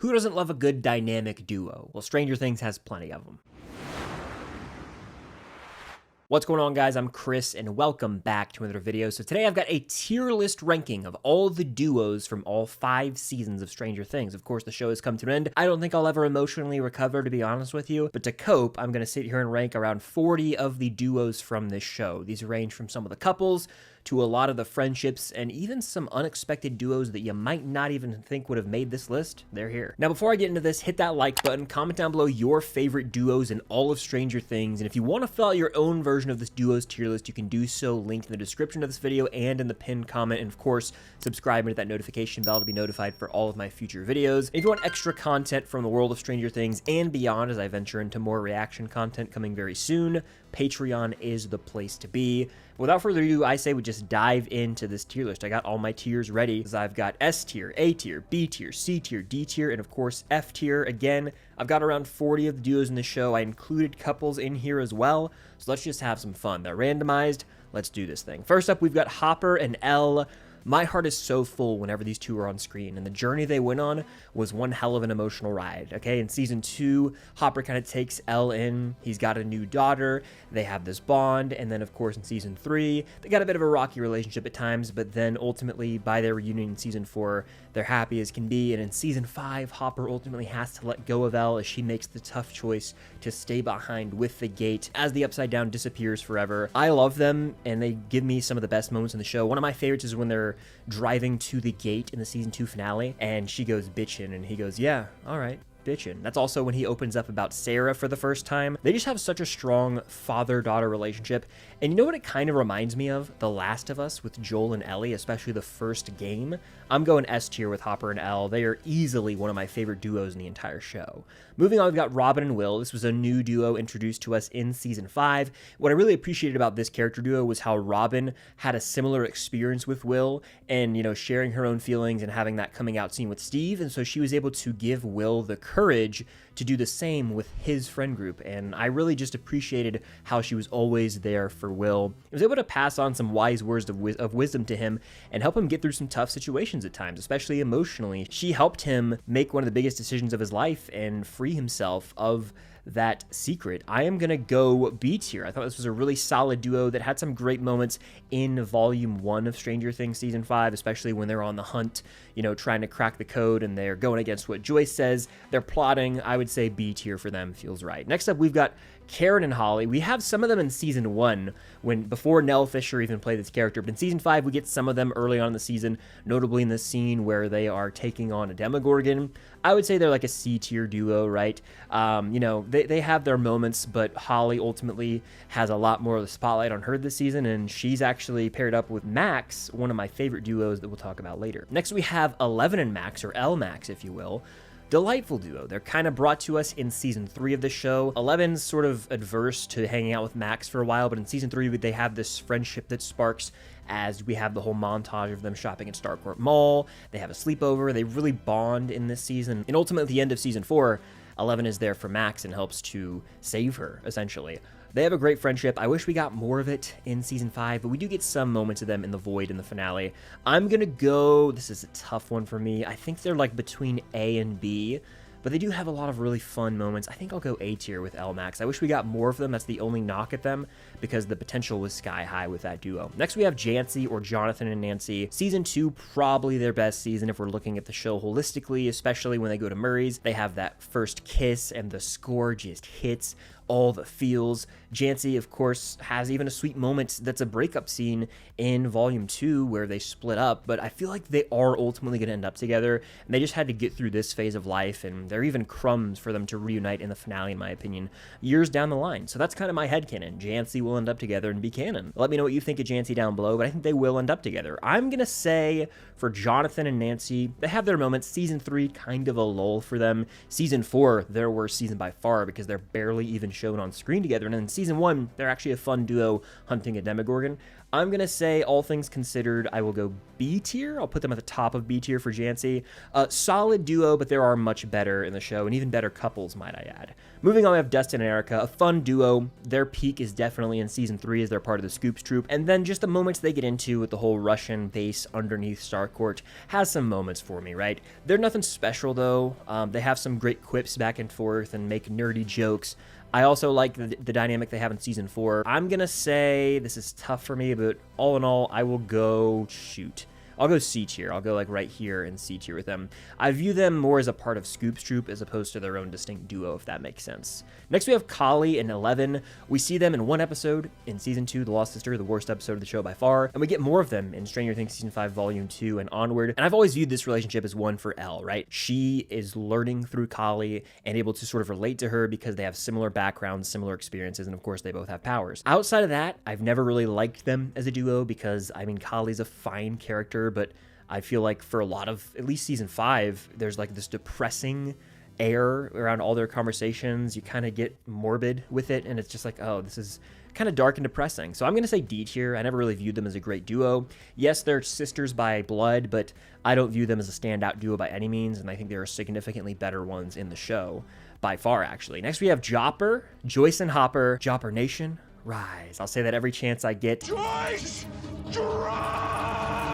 Who doesn't love a good dynamic duo? Well, Stranger Things has plenty of them. What's going on, guys? I'm Chris, and welcome back to another video. So today I've got a tier list ranking of all the duos from all 5 seasons of Stranger Things. Of course, the show has come to an end. I don't think I'll ever emotionally recover, to be honest with you, but to cope, I'm going to sit here and rank around 40 of the duos from this show. These range from some of the couples to a lot of the friendships, and even some unexpected duos that you might not even think would have made this list. They're here. Now, before I get into this, hit that like button, comment down below your favorite duos in all of Stranger Things, and if you want to fill out your own version of this duos tier list, you can do so, linked in the description of this video and in the pinned comment, and of course, subscribe and hit that notification bell to be notified for all of my future videos. And if you want extra content from the world of Stranger Things and beyond, as I venture into more reaction content coming very soon, Patreon is the place to be. Without further ado, I say we just dive into this tier list. I got all my tiers ready, because I've got S tier, A tier, B tier, C tier, D tier, and of course F tier. Again, I've got around 40 of the duos in the show. I included couples in here as well, so let's just have some fun. They're randomized. Let's do this thing. First up, we've got Hopper and Elle. My heart is so full whenever these two are on screen, and the journey they went on was one hell of an emotional ride, okay? In season 2, Hopper kind of takes Elle in. He's got a new daughter. They have this bond, and then, of course, in season 3, they got a bit of a rocky relationship at times, but then ultimately, by their reunion in season 4, they're happy as can be, and in season 5, Hopper ultimately has to let go of Elle as she makes the tough choice to stay behind with the Gate as the Upside Down disappears forever. I love them, and they give me some of the best moments in the show. One of my favorites is when they're driving to the Gate in the season 2 finale, and she goes bitchin', and he goes, yeah, all right, bitchin'. That's also when he opens up about Sarah for the first time. They just have such a strong father-daughter relationship, and you know what it kind of reminds me of? The Last of Us with Joel and Ellie, especially the first game. I'm going S tier with Hopper and Elle. They are easily one of my favorite duos in the entire show. Moving on, we've got Robin and Will. This was a new duo introduced to us in season 5. What I really appreciated about this character duo was how Robin had a similar experience with Will, and, you know, sharing her own feelings and having that coming out scene with Steve, and so she was able to give Will the courage to do the same with his friend group, and I really just appreciated how she was always there for Will. I was able to pass on some wise words of wisdom to him and help him get through some tough situations at times, especially emotionally. She helped him make one of the biggest decisions of his life and free himself of that secret. I am gonna go B tier. I thought this was a really solid duo that had some great moments in volume 1 of Stranger Things season 5, especially when they're on the hunt, you know, trying to crack the code, and they're going against what Joyce says. They're plotting. I would say B tier for them feels right. Next up, we've got Karen and Holly. We have some of them in season 1, before Nell Fisher even played this character, but in season 5 we get some of them early on in the season, notably in the scene where they are taking on a Demogorgon. I would say they're like a C tier duo, right? You know, they have their moments, but Holly ultimately has a lot more of the spotlight on her this season, and she's actually paired up with Max, one of my favorite duos that we'll talk about later. Next we have Eleven and Max, or L Max if you will. Delightful duo. They're kind of brought to us in season 3 of the show. Eleven's sort of adverse to hanging out with Max for a while, but in season 3 they have this friendship that sparks as we have the whole montage of them shopping at Starcourt Mall. They have a sleepover. They really bond in this season, and ultimately at the end of season 4, Eleven is there for Max and helps to save her, essentially. They have a great friendship. I wish we got more of it in season 5, but we do get some moments of them in the void in the finale. I'm gonna go, this is a tough one for me. I think they're like between A and B, but they do have a lot of really fun moments. I think I'll go A tier with L Max. I wish we got more of them. That's the only knock at them, because the potential was sky high with that duo. Next we have Jancy, or Jonathan and Nancy. Season 2, probably their best season if we're looking at the show holistically, especially when they go to Murray's. They have that first kiss, and the score just hits all the feels. Jancy, of course, has even a sweet moment that's a breakup scene in volume 2 where they split up, but I feel like they are ultimately going to end up together, and they just had to get through this phase of life, and there are even crumbs for them to reunite in the finale, in my opinion, years down the line. So that's kind of my headcanon. Jancy will end up together and be canon. Let me know what you think of Jancy down below, but I think they will end up together. I'm going to say for Jonathan and Nancy, they have their moments. Season 3, kind of a lull for them. Season 4, their worst season by far, because they're barely even shown on screen together. And in season 1, they're actually a fun duo hunting a Demogorgon. I'm going to say, all things considered, I will go B tier. I'll put them at the top of B tier for Jancy. Solid duo, but there are much better in the show, and even better couples, might I add. Moving on, we have Dustin and Erica, a fun duo. Their peak is definitely in season 3 as they're part of the Scoops troop. And then just the moments they get into with the whole Russian base underneath Starcourt has some moments for me, right? They're nothing special, though. They have some great quips back and forth and make nerdy jokes. I also like the dynamic they have in season 4. I'm going to say, this is tough for me, but all in all, I will go, I'll go C tier. I'll go like right here in C tier with them. I view them more as a part of Scoop's troop as opposed to their own distinct duo, if that makes sense. Next, we have Kali and 11. We see them in one episode in season 2, The Lost Sister, the worst episode of the show by far, and we get more of them in Stranger Things season 5, volume 2 and onward. And I've always viewed this relationship as one for Elle, right? She is learning through Kali and able to sort of relate to her because they have similar backgrounds, similar experiences, and of course they both have powers. Outside of that, I've never really liked them as a duo because, I mean, Kali's a fine character, but I feel like for a lot of, at least season 5, there's like this depressing air around all their conversations. You kind of get morbid with it, and it's just like, oh, this is kind of dark and depressing. So I'm going to say D tier. I never really viewed them as a great duo. Yes, they're sisters by blood, but I don't view them as a standout duo by any means, and I think there are significantly better ones in the show, by far, actually. Next, we have Jopper, Joyce and Hopper. Jopper Nation, rise. I'll say that every chance I get. Joyce, rise!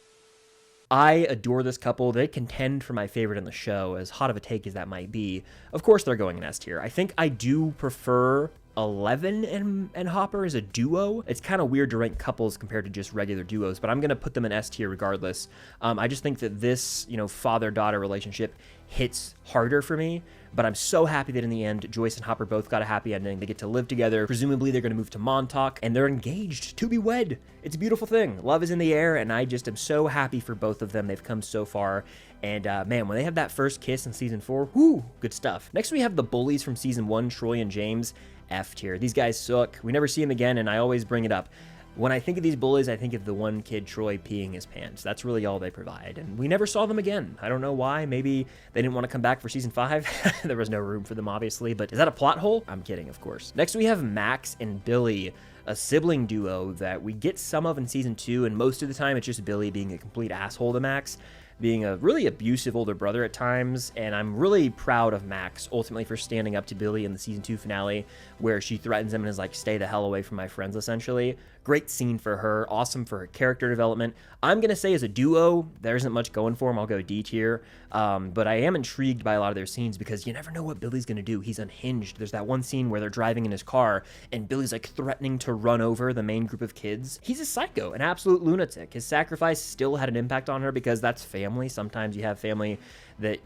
I adore this couple. They contend for my favorite in the show, as hot of a take as that might be. Of course, they're going in S tier. I think I do prefer 11 and Hopper as a duo. It's kind of weird to rank couples compared to just regular duos, but I'm going to put them in S tier regardless. I just think that this, father-daughter relationship hits harder for me, but I'm so happy that in the end, Joyce and Hopper both got a happy ending. They get to live together. Presumably, they're going to move to Montauk, and they're engaged to be wed. It's a beautiful thing. Love is in the air, and I just am so happy for both of them. They've come so far, and man, when they have that first kiss in season 4, whoo, good stuff. Next, we have the bullies from season 1, Troy and James. F tier. These guys suck. We never see them again, and I always bring it up. When I think of these bullies, I think of the one kid, Troy, peeing his pants. That's really all they provide, and we never saw them again. I don't know why. Maybe they didn't want to come back for season 5. There was no room for them, obviously, but is that a plot hole? I'm kidding, of course. Next, we have Max and Billy, a sibling duo that we get some of in season 2, and most of the time it's just Billy being a complete asshole to Max, being a really abusive older brother at times, and I'm really proud of Max ultimately for standing up to Billy in the season 2 finale, where she threatens him and is like, stay the hell away from my friends, essentially. Great scene for her, awesome for her character development. I'm gonna say as a duo, there isn't much going for him. I'll go D tier, but I am intrigued by a lot of their scenes because you never know what Billy's gonna do. He's unhinged. There's that one scene where they're driving in his car and Billy's like threatening to run over the main group of kids. He's a psycho, an absolute lunatic. His sacrifice still had an impact on her because that's family. Sometimes you have family that,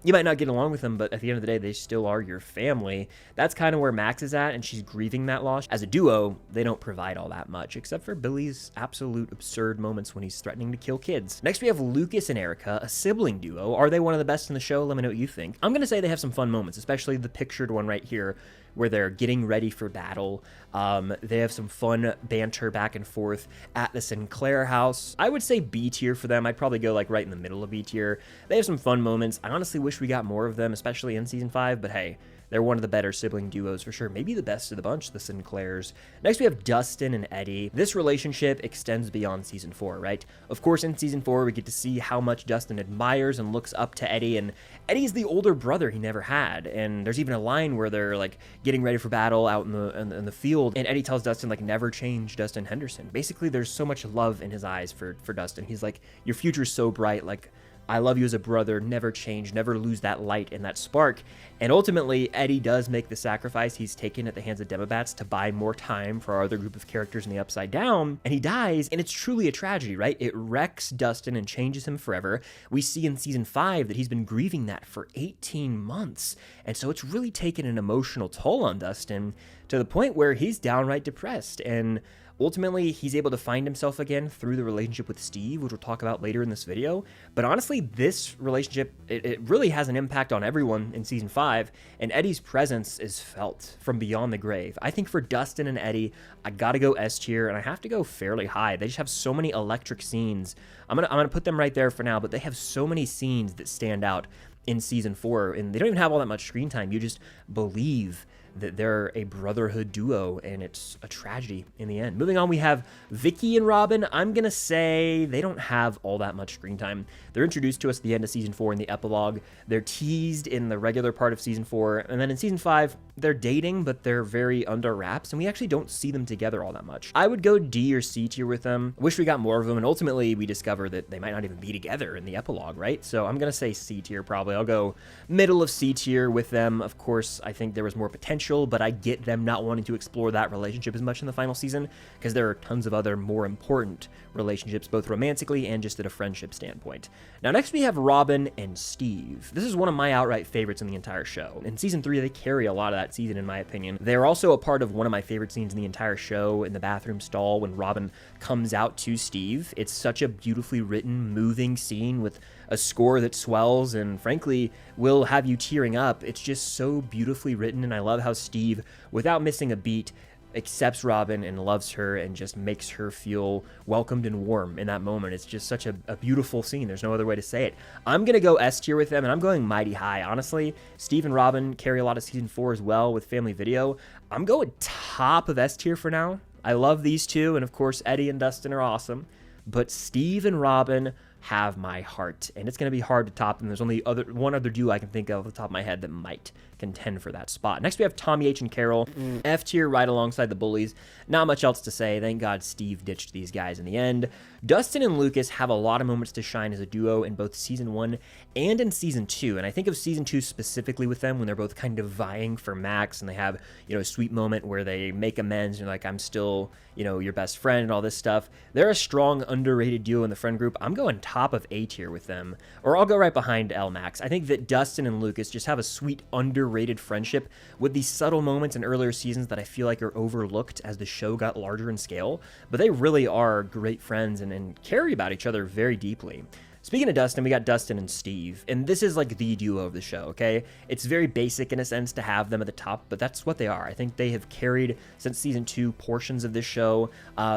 you might not get along with them, but at the end of the day, they still are your family. That's kind of where Max is at, and she's grieving that loss. As a duo, they don't provide all that much, except for Billy's absolute absurd moments when he's threatening to kill kids. Next, we have Lucas and Erica, a sibling duo. Are they one of the best in the show? Let me know what you think. I'm going to say they have some fun moments, especially the pictured one right here, where they're getting ready for battle. They have some fun banter back and forth at the Sinclair house. I would say B tier for them. I'd probably go like right in the middle of B tier. They have some fun moments. I honestly wish we got more of them, especially in season 5, but hey, they're one of the better sibling duos for sure. Maybe the best of the bunch, the Sinclairs. Next, we have Dustin and Eddie. This relationship extends beyond season 4, right? Of course, in season 4, we get to see how much Dustin admires and looks up to Eddie, and Eddie's the older brother he never had. And there's even a line where they're like getting ready for battle out in the field, and Eddie tells Dustin like, never change Dustin Henderson. Basically, there's so much love in his eyes for Dustin. He's like, your future's so bright, like, I love you as a brother, never change, never lose that light and that spark. And ultimately, Eddie does make the sacrifice he's taken at the hands of Demobats to buy more time for our other group of characters in the Upside Down, and he dies, and it's truly a tragedy, right? It wrecks Dustin and changes him forever. We see in season 5 that he's been grieving that for 18 months, and so it's really taken an emotional toll on Dustin to the point where he's downright depressed, and ultimately, he's able to find himself again through the relationship with Steve, which we'll talk about later in this video. But honestly, this relationship, it really has an impact on everyone in season 5, and Eddie's presence is felt from beyond the grave. I think for Dustin and Eddie, I gotta go S tier, and I have to go fairly high. They just have so many electric scenes. I'm gonna put them right there for now, but they have so many scenes that stand out. in season 4, and they don't even have all that much screen time. You just believe that they're a brotherhood duo, and it's a tragedy in the end. Moving on, we have Vicky and Robin. I'm gonna say they don't have all that much screen time. They're introduced to us at the end of season 4 in the epilogue. They're teased in the regular part of season 4, and then in season 5, they're dating, but they're very under wraps, and we actually don't see them together all that much. I would go D or C tier with them. Wish we got more of them, and ultimately we discover that they might not even be together in the epilogue, right? So I'm gonna say C tier probably. I'll go middle of C tier with them. Of course, I think there was more potential, but I get them not wanting to explore that relationship as much in the final season because there are tons of other more important relationships, both romantically and just at a friendship standpoint. Now, next we have Robin and Steve. This is one of my outright favorites in the entire show. In season 3, they carry a lot of that season, in my opinion. They're also a part of one of my favorite scenes in the entire show in the bathroom stall when Robin comes out to Steve. It's such a beautifully written, moving scene with a score that swells and frankly will have you tearing up. It's just so beautifully written, and I love how Steve, without missing a beat, accepts Robin and loves her and just makes her feel welcomed and warm in that moment. It's just such a beautiful scene. There's no other way to say it. I'm gonna go S tier with them, and I'm going mighty high. Honestly, Steve and Robin carry a lot of season 4 as well with family video. I'm going top of S tier for now. I love these two, and of course Eddie and Dustin are awesome, but Steve and Robin have my heart, and it's going to be hard to top them. There's only one other duo I can think of off the top of my head that might contend for that spot. Next we have Tommy H and Carol. F tier right alongside the bullies. Not much else to say. Thank God Steve ditched these guys in the end. Dustin and Lucas have a lot of moments to shine as a duo in both season 1 and in season 2, and I think of season 2 specifically with them when they're both kind of vying for Max, and they have, you know, a sweet moment where they make amends and you're like, I'm still, you know, your best friend and all this stuff. They're a strong, underrated duo in the friend group. I'm going top of A tier with them, or I'll go right behind L Max. I think that Dustin and Lucas just have a sweet, underrated friendship with these subtle moments in earlier seasons that I feel like are overlooked as the show got larger in scale, but they really are great friends and care about each other very deeply. Speaking of Dustin, we got Dustin and Steve, and this is like the duo of the show, okay? It's very basic in a sense to have them at the top, but that's what they are. I think they have carried, since season 2, portions of this show.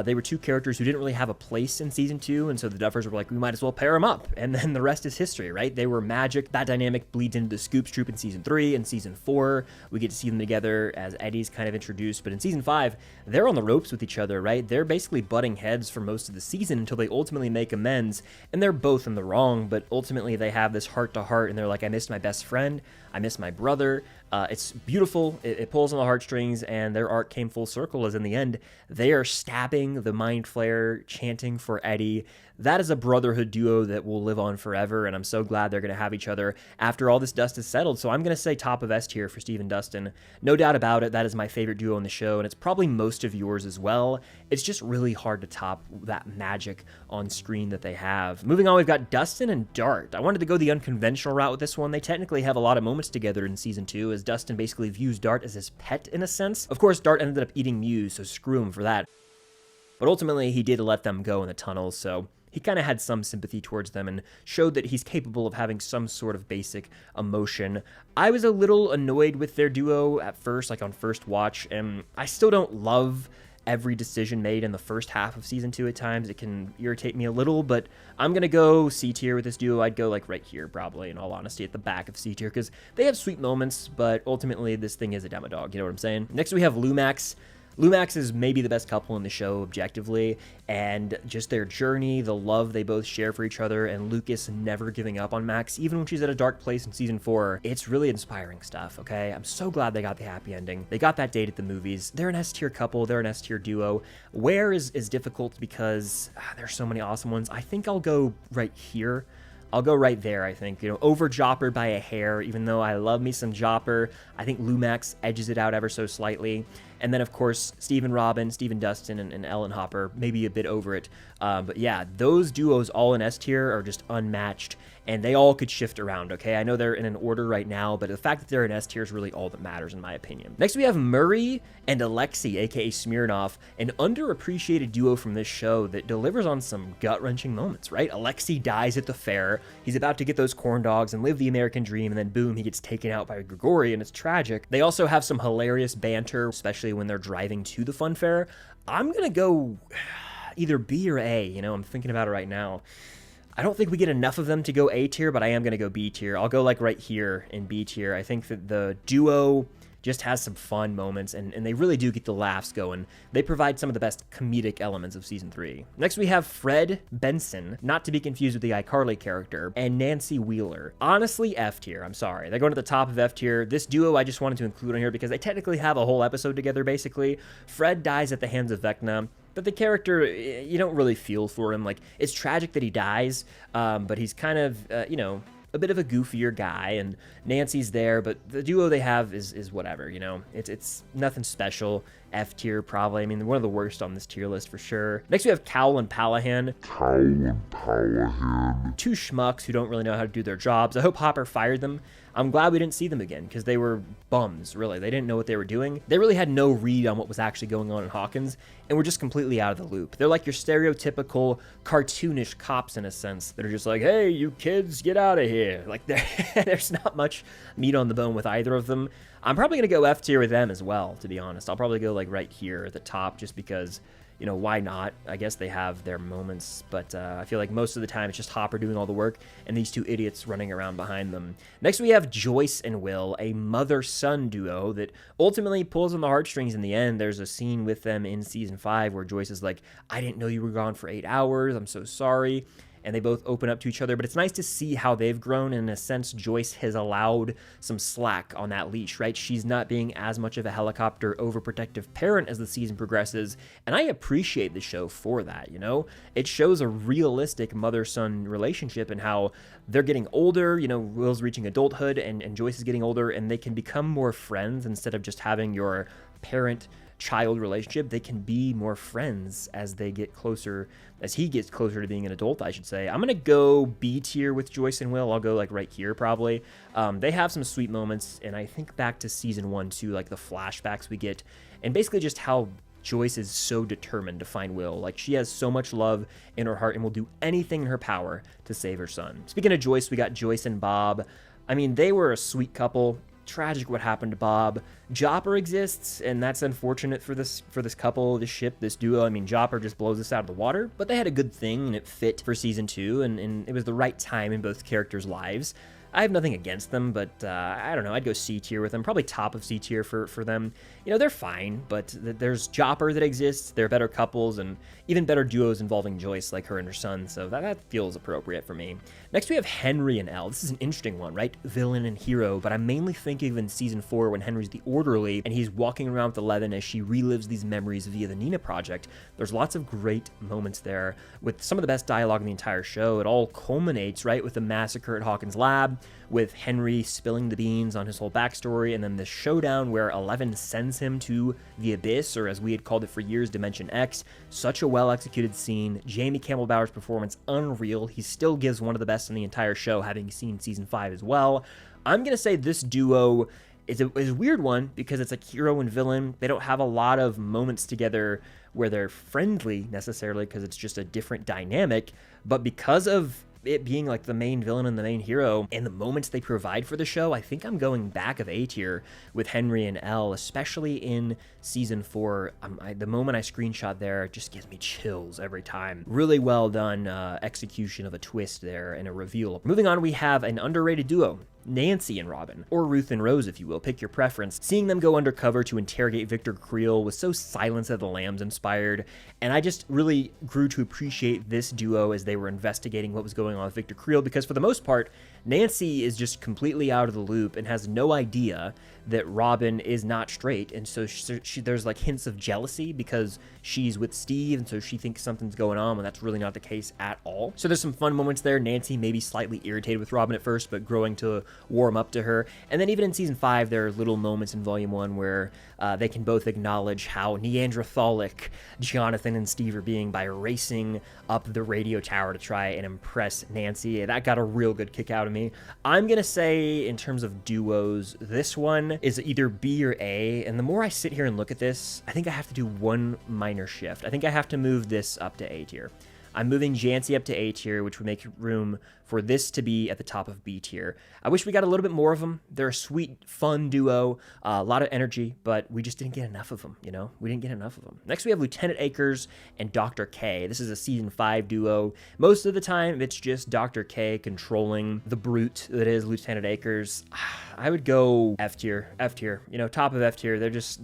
They were two characters who didn't really have a place in season 2, and so the Duffers were like, we might as well pair them up, and then the rest is history, right? They were magic. That dynamic bleeds into the Scoops Troop in season 3. and season 4, we get to see them together as Eddie's kind of introduced, but in season 5, they're on the ropes with each other, right? They're basically butting heads for most of the season until they ultimately make amends, and they're both in the wrong, but ultimately they have this heart-to-heart, and they're like, I missed my best friend, I miss my brother. It's beautiful. It pulls on the heartstrings, and their arc came full circle as in the end, they are stabbing the Mind Flayer, chanting for Eddie. That is a brotherhood duo that will live on forever, and I'm so glad they're going to have each other after all this dust is settled. So I'm going to say top of S tier for Steve and Dustin. No doubt about it, that is my favorite duo in the show, and it's probably most of yours as well. It's just really hard to top that magic on screen that they have. Moving on, we've got Dustin and Dart. I wanted to go the unconventional route with this one. They technically have a lot of moments together in season 2, as Dustin basically views Dart as his pet in a sense. Of course, Dart ended up eating Muse, so screw him for that. But ultimately, he did let them go in the tunnels, so he kind of had some sympathy towards them and showed that he's capable of having some sort of basic emotion. I was a little annoyed with their duo at first, like on first watch, and I still don't love every decision made in the first half of season 2 at times. It can irritate me a little, but I'm going to go C tier with this duo. I'd go like right here, probably, in all honesty, at the back of C tier, because they have sweet moments, but ultimately this thing is a demo dog, you know what I'm saying? Next we have Lumax. Lumax is maybe the best couple in the show objectively, and just their journey, the love they both share for each other, and Lucas never giving up on Max, even when she's at a dark place in season 4. It's really inspiring stuff, okay? I'm so glad they got the happy ending. They got that date at the movies. They're an S tier couple. They're an S tier duo. Where is difficult because there's so many awesome ones. I think I'll go right here. I'll go right there, I think. You know, over Jopper by a hair, even though I love me some Jopper. I think Lumax edges it out ever so slightly. And then, of course, Steve and Robin, Steve and Dustin, and Ellen Hopper, maybe a bit over it. But yeah, those duos all in S tier are just unmatched, and they all could shift around, okay? I know they're in an order right now, but the fact that they're in S tier is really all that matters, in my opinion. Next, we have Murray and Alexei, aka Smirnoff, an underappreciated duo from this show that delivers on some gut-wrenching moments, right? Alexei dies at the fair. He's about to get those corn dogs and live the American dream, and then boom, he gets taken out by Grigori, and it's tragic. They also have some hilarious banter, especially when they're driving to the fun fair. I'm gonna go either B or A, you know, I'm thinking about it right now. I don't think we get enough of them to go A tier, but I am going to go B tier. I'll go like right here in B tier. I think that the duo just has some fun moments, and they really do get the laughs going. They provide some of the best comedic elements of season 3. Next, we have Fred Benson, not to be confused with the iCarly character, and Nancy Wheeler. Honestly, F tier. I'm sorry. They're going to the top of F tier. This duo I just wanted to include on here because they technically have a whole episode together, basically. Fred dies at the hands of Vecna, but the character, you don't really feel for him. Like, it's tragic that he dies, but he's kind of, you know, a bit of a goofier guy, and Nancy's there, but the duo they have is whatever, you know. It's nothing special. F tier probably. I mean, one of the worst on this tier list for sure. Next we have Cowell and Pallahan. Two schmucks who don't really know how to do their jobs. I hope Hopper fired them. I'm glad we didn't see them again because they were bums, really. They didn't know what they were doing. They really had no read on what was actually going on in Hawkins and were just completely out of the loop. They're like your stereotypical cartoonish cops in a sense that are just like, hey, you kids, get out of here. Like, there's not much meat on the bone with either of them. I'm probably going to go F tier with them as well, to be honest. I'll probably go like right here at the top just because, you know, why not? I guess they have their moments, but I feel like most of the time it's just Hopper doing all the work and these two idiots running around behind them. Next, we have Joyce and Will, a mother-son duo that ultimately pulls on the heartstrings in the end. There's a scene with them in season 5 where Joyce is like, I didn't know you were gone for 8 hours. I'm so sorry. And they both open up to each other, but it's nice to see how they've grown. And in a sense, Joyce has allowed some slack on that leash, right? She's not being as much of a helicopter overprotective parent as the season progresses, and I appreciate the show for that, you know? It shows a realistic mother-son relationship and how they're getting older, you know, Will's reaching adulthood and Joyce is getting older, and they can become more friends instead of just having your parent-child relationship. They can be more friends as they get closer, as he gets closer to being an adult, I should say. I'm going to go B tier with Joyce and Will. I'll go like right here probably. They have some sweet moments, and I think back to season 1 too, like the flashbacks we get, and basically just how Joyce is so determined to find Will. Like, she has so much love in her heart and will do anything in her power to save her son. Speaking of Joyce, we got Joyce and Bob. I mean, they were a sweet couple. Tragic what happened to Bob. Jopper exists, and that's unfortunate for this couple, this ship, this duo. I mean, Jopper just blows us out of the water, but they had a good thing, and it fit for season 2, and it was the right time in both characters' lives. I have nothing against them, but I don't know. I'd go C tier with them. Probably top of C tier for them. You know, they're fine, but there's Jopper that exists. They're better couples and even better duos involving Joyce, like her and her son, so that feels appropriate for me. Next, we have Henry and Elle. This is an interesting one, right? Villain and hero, but I'm mainly thinking of in season 4 when Henry's the orderly and he's walking around with Eleven as she relives these memories via the Nina Project. There's lots of great moments there with some of the best dialogue in the entire show. It all culminates, right, with the massacre at Hawkins' lab, with Henry spilling the beans on his whole backstory, and then the showdown where Eleven sends him to the Abyss, or as we had called it for years, Dimension X. Such a well-executed scene. Jamie Campbell Bower's performance, unreal. He still gives one of the best in the entire show, having seen season 5 as well. I'm going to say this duo is a weird one because it's like hero and villain. They don't have a lot of moments together where they're friendly necessarily because it's just a different dynamic, but because of it being like the main villain and the main hero and the moments they provide for the show, I think I'm going back of A tier with Henry and Elle, especially in season 4. The moment I screenshot there just gives me chills every time. Really well done execution of a twist there and a reveal. Moving on, we have an underrated duo, Nancy and Robin, or Ruth and Rose, if you will, pick your preference. Seeing them go undercover to interrogate Victor Creel was so Silence of the Lambs inspired, and I just really grew to appreciate this duo as they were investigating what was going on with Victor Creel, because for the most part, Nancy is just completely out of the loop and has no idea that Robin is not straight, and so there's like hints of jealousy because she's with Steve, and so she thinks something's going on when that's really not the case at all. So there's some fun moments there. Nancy maybe slightly irritated with Robin at first, but growing to warm up to her. And then even in season 5, there are little moments in volume 1 where they can both acknowledge how Neanderthalic Jonathan and Steve are being by racing up the radio tower to try and impress Nancy. That got a real good kick out of me. I'm gonna say, in terms of duos, this one is either B or A, and the more I sit here and look at this, I think I have to do one minor shift. I think I have to move this up to A tier. I'm moving Jancy up to A tier, which would make room for this to be at the top of B tier. I wish we got a little bit more of them. They're a sweet, fun duo, a lot of energy, but we just didn't get enough of them, you know? We didn't get enough of them. Next, we have Lieutenant Akers and Dr. K. This is a season 5 duo. Most of the time, it's just Dr. K controlling the brute that is Lieutenant Akers. I would go F tier, you know, top of F tier. There's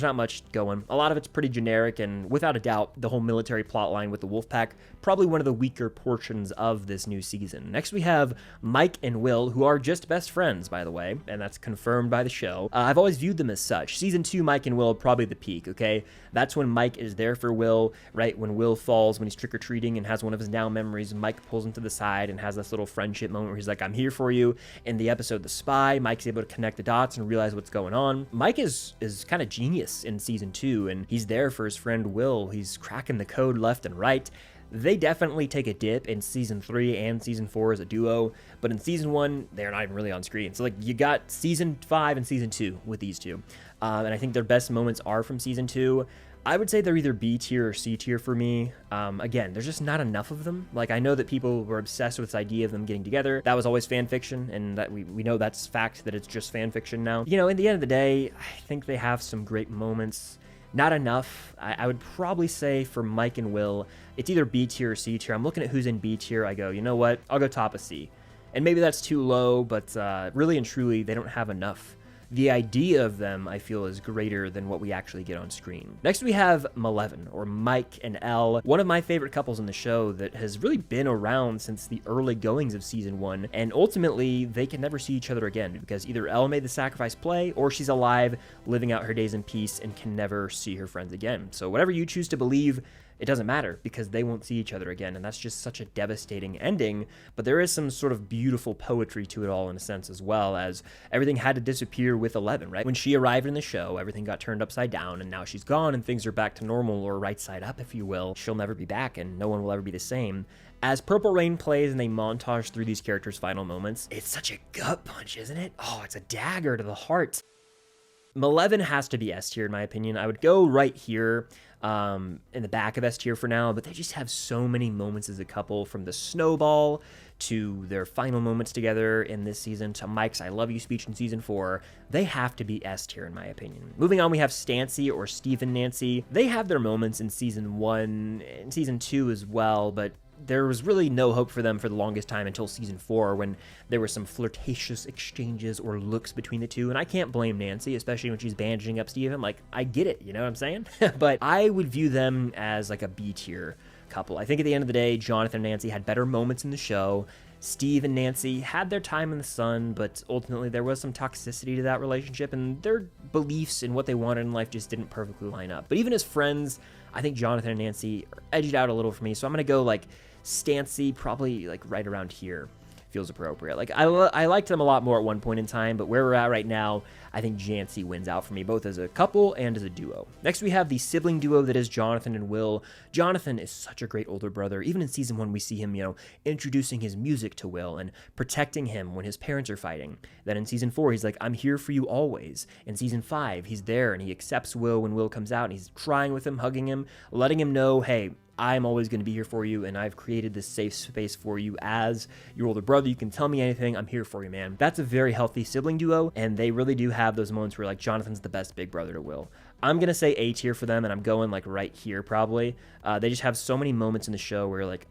not much going. A lot of it's pretty generic, and without a doubt, the whole military plot line with the Wolfpack, probably one of the weaker portions of this new season. Next, we have Mike and Will, who are just best friends, by the way, and that's confirmed by the show. I've always viewed them as such. Season 2, Mike and Will, probably the peak, okay? That's when Mike is there for Will, right? When Will falls, when he's trick-or-treating and has one of his now memories, Mike pulls him to the side and has this little friendship moment where he's like, I'm here for you. In the episode The Spy, Mike's able to connect the dots and realize what's going on. Mike is kind of genius in season 2, and he's there for his friend Will. He's cracking the code left and right. They definitely take a dip in season 3 and season 4 as a duo, but in season 1, they're not even really on screen. So, like, you got season 5 and season 2 with these two. And I think their best moments are from season 2. I would say they're either B tier or C tier for me. Again, there's just not enough of them. Like, I know that people were obsessed with this idea of them getting together. That was always fan fiction, and that we know that's fact, that it's just fan fiction now. You know, in the end of the day, I think they have some great moments. Not enough. I would probably say for Mike and Will, it's either B tier or C tier. I'm looking at who's in B tier. I go, you know what? I'll go top of C. And maybe that's too low, but really and truly, they don't have enough. The idea of them, I feel, is greater than what we actually get on screen. Next, we have Maleven, or Mike and Elle, one of my favorite couples in the show that has really been around since the early goings of season 1, and ultimately, they can never see each other again, because either Elle made the sacrifice play, or she's alive, living out her days in peace, and can never see her friends again. So whatever you choose to believe, it doesn't matter, because they won't see each other again, and that's just such a devastating ending. But there is some sort of beautiful poetry to it all in a sense, as well, as everything had to disappear with 11, right? When she arrived in the show, everything got turned upside down, and now she's gone and things are back to normal, or right side up, if you will. She'll never be back, and no one will ever be the same. As Purple Rain plays and they montage through these characters' final moments, it's such a gut punch, isn't it? Oh, it's a dagger to the heart. Maleven has to be S tier in my opinion. I would go right here in the back of S tier for now, but they just have so many moments as a couple, from the snowball to their final moments together in this season to Mike's I love you speech in season 4. They have to be S tier in my opinion. Moving on, we have Stancy or Stephen Nancy. They have their moments in season 1 and season 2 as well, but there was really no hope for them for the longest time until season 4, when there were some flirtatious exchanges or looks between the two. And I can't blame Nancy, especially when she's bandaging up Steven. Like, I get it, you know what I'm saying? But I would view them as like a B tier couple. I think at the end of the day, Jonathan and Nancy had better moments in the show. Steve and Nancy had their time in the sun, but ultimately there was some toxicity to that relationship, and their beliefs and what they wanted in life just didn't perfectly line up. But even as friends, I think Jonathan and Nancy edged out a little for me, so I'm going to go like Stancy, probably like right around here. Feels appropriate. Like, I liked them a lot more at one point in time, but where we're at right now, I think Jancy wins out for me, both as a couple and as a duo. Next, we have the sibling duo that is Jonathan and Will. Jonathan is such a great older brother. Even in season 1, we see him, you know, introducing his music to Will and protecting him when his parents are fighting. Then in season 4, he's like, I'm here for you always. In season 5, he's there and he accepts Will when Will comes out, and he's crying with him, hugging him, letting him know, hey, I'm always going to be here for you, and I've created this safe space for you as your older brother. You can tell me anything. I'm here for you, man. That's a very healthy sibling duo, and they really do have those moments where, like, Jonathan's the best big brother to Will. I'm going to say A tier for them, and I'm going, like, right here probably. They just have so many moments in the show where, like,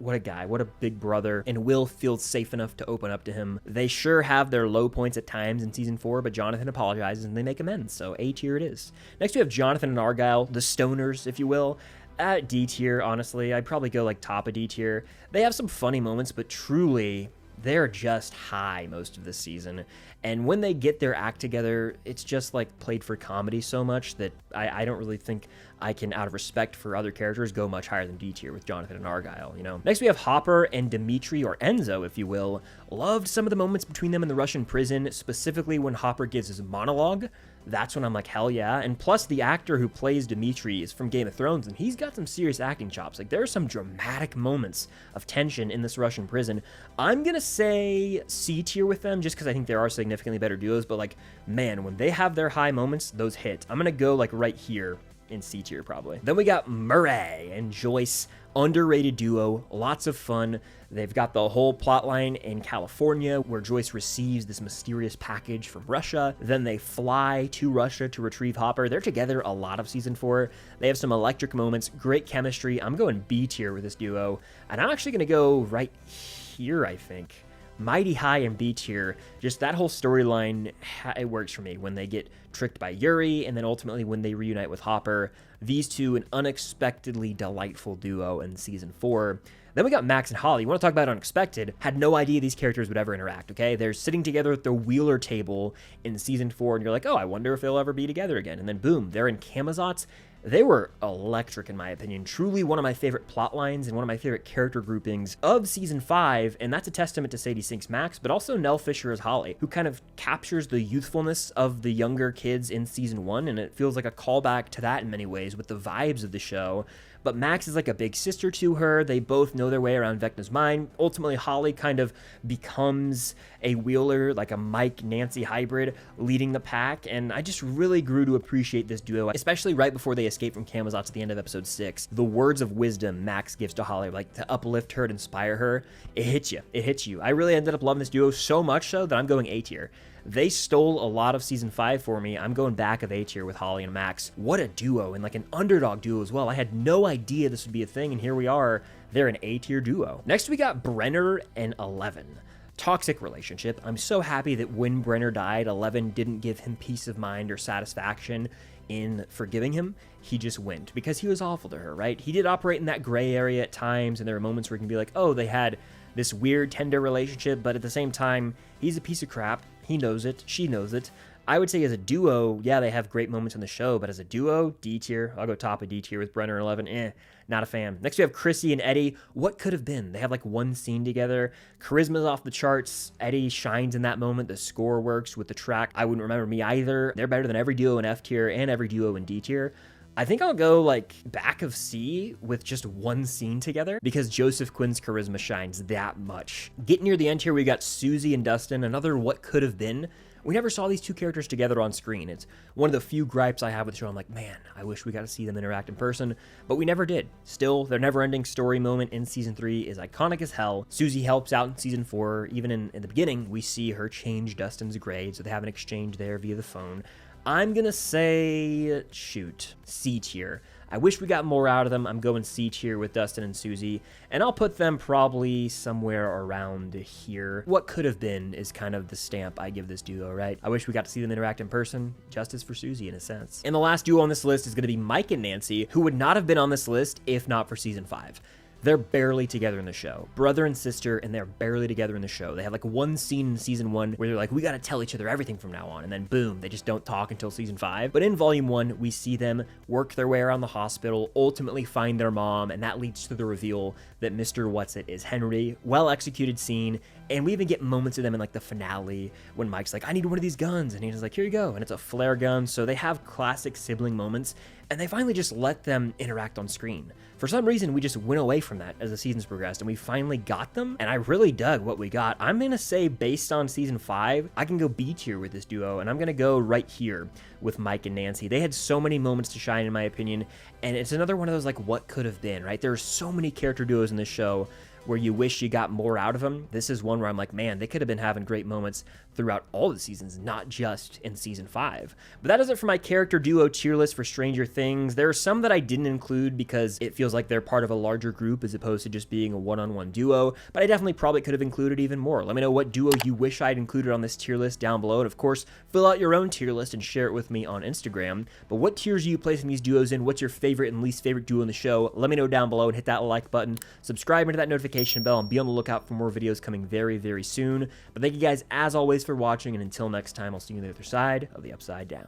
what a guy, what a big brother, and Will feels safe enough to open up to him. They sure have their low points at times in season 4, but Jonathan apologizes and they make amends, so A tier it is. Next we have Jonathan and Argyle, the stoners, if you will. At D tier, honestly, I'd probably go like top of D tier. They have some funny moments, but truly, they're just high most of this season. And when they get their act together, it's just like played for comedy so much that I don't really think I can, out of respect for other characters, go much higher than D tier with Jonathan and Argyle, you know? Next we have Hopper and Dimitri, or Enzo, if you will. Loved some of the moments between them in the Russian prison, specifically when Hopper gives his monologue. That's when I'm like, hell yeah. And plus, the actor who plays Dimitri is from Game of Thrones, and he's got some serious acting chops. Like, there are some dramatic moments of tension in this Russian prison. I'm gonna say C tier with them, just because I think there are significantly better duos, but like, man, when they have their high moments, those hit. I'm gonna go like right here in C tier probably. Then we got Murray and Joyce, Underrated duo, lots of fun. They've got the whole plotline in California where Joyce receives this mysterious package from Russia. Then they fly to Russia to retrieve Hopper. They're together a lot of season 4. They have some electric moments, great chemistry. I'm going B tier with this duo. And I'm actually going to go right here, I think. Mighty high in B tier. Just that whole storyline, it works for me. When they get tricked by Yuri, and then ultimately when they reunite with Hopper. These two, an unexpectedly delightful duo in season 4. Then we got Max and Holly. You want to talk about unexpected? Had no idea these characters would ever interact, okay? They're sitting together at the Wheeler table in season 4, and you're like, oh, I wonder if they'll ever be together again. And then boom, they're in Camazotz. They were electric, in my opinion. Truly one of my favorite plot lines and one of my favorite character groupings of season 5, and that's a testament to Sadie Sink's Max, but also Nell Fisher as Holly, who kind of captures the youthfulness of the younger kids in season 1, and it feels like a callback to that in many ways with the vibes of the show. But Max is like a big sister to her. They both know their way around Vecna's mind. Ultimately, Holly kind of becomes a Wheeler, like a Mike-Nancy hybrid, leading the pack. And I just really grew to appreciate this duo, especially right before they escape from Camazotz at the end of episode 6. The words of wisdom Max gives to Holly, like to uplift her and inspire her, it hits you. It hits you. I really ended up loving this duo so much so that I'm going A tier. They stole a lot of season 5 for me. I'm going back of A tier with Holly and Max. What a duo, and like an underdog duo as well. I had no idea this would be a thing, and here we are. They're an A tier duo. Next, we got Brenner and 11. Toxic relationship. I'm so happy that when Brenner died, 11 didn't give him peace of mind or satisfaction in forgiving him. He just went because he was awful to her, right? He did operate in that gray area at times, and there were moments where he can be like, oh, they had this weird, tender relationship, but at the same time, he's a piece of crap. He knows it. She knows it. I would say as a duo, yeah, they have great moments on the show, but as a duo, D tier. I'll go top of D tier with Brenner and 11. Not a fan. Next, we have Chrissy and Eddie. What could have been? They have like one scene together. Charisma's off the charts. Eddie shines in that moment. The score works with the track. I wouldn't remember me either. They're better than every duo in F tier and every duo in D tier. I think I'll go like back of C with just one scene together because Joseph Quinn's charisma shines that much. Getting near the end here, we got Susie and Dustin, another what could have been. We never saw these two characters together on screen. It's one of the few gripes I have with the show. I'm like, man, I wish we got to see them interact in person, but we never did. Still, their never-ending story moment in season 3 is iconic as hell. Susie helps out in season 4. Even in the beginning, we see her change Dustin's grade, so they have an exchange there via the phone. I'm gonna say, shoot, C tier. I wish we got more out of them. I'm going C tier with Dustin and Susie, and I'll put them probably somewhere around here. What could have been is kind of the stamp I give this duo, right? I wish we got to see them interact in person. Justice for Susie, in a sense. And the last duo on this list is gonna be Mike and Nancy, who would not have been on this list if not for season 5. They're barely together in the show. Brother and sister, and they're barely together in the show. They have like one scene in season 1 where they're like, we gotta tell each other everything from now on. And then boom, they just don't talk until season 5. But in volume 1, we see them work their way around the hospital, ultimately find their mom, and that leads to the reveal that Mr. What's-It is Henry. Well executed scene. And we even get moments of them in like the finale when Mike's like, I need one of these guns. And he's like, here you go. And it's a flare gun. So they have classic sibling moments, and they finally just let them interact on screen. For some reason, we just went away from that as the seasons progressed, and we finally got them, and I really dug what we got. I'm gonna say, based on season 5, I can go B tier with this duo, and I'm gonna go right here with Mike and Nancy. They had so many moments to shine, in my opinion, and it's another one of those, like, what could have been, right? There are so many character duos in this show where you wish you got more out of them. This is one where I'm like, man, they could have been having great moments throughout all the seasons, not just in season 5. But that does it for my character duo tier list for Stranger Things. There are some that I didn't include because it feels like they're part of a larger group as opposed to just being a one-on-one duo, but I definitely probably could have included even more. Let me know what duo you wish I'd included on this tier list down below, and of course, fill out your own tier list and share it with me on Instagram. But what tiers are you placing these duos in? What's your favorite and least favorite duo in the show? Let me know down below, and hit that like button, subscribe into that notification bell, and be on the lookout for more videos coming very, very soon. But thank you guys, as always, for watching, and until next time, I'll see you on the other side of the Upside Down.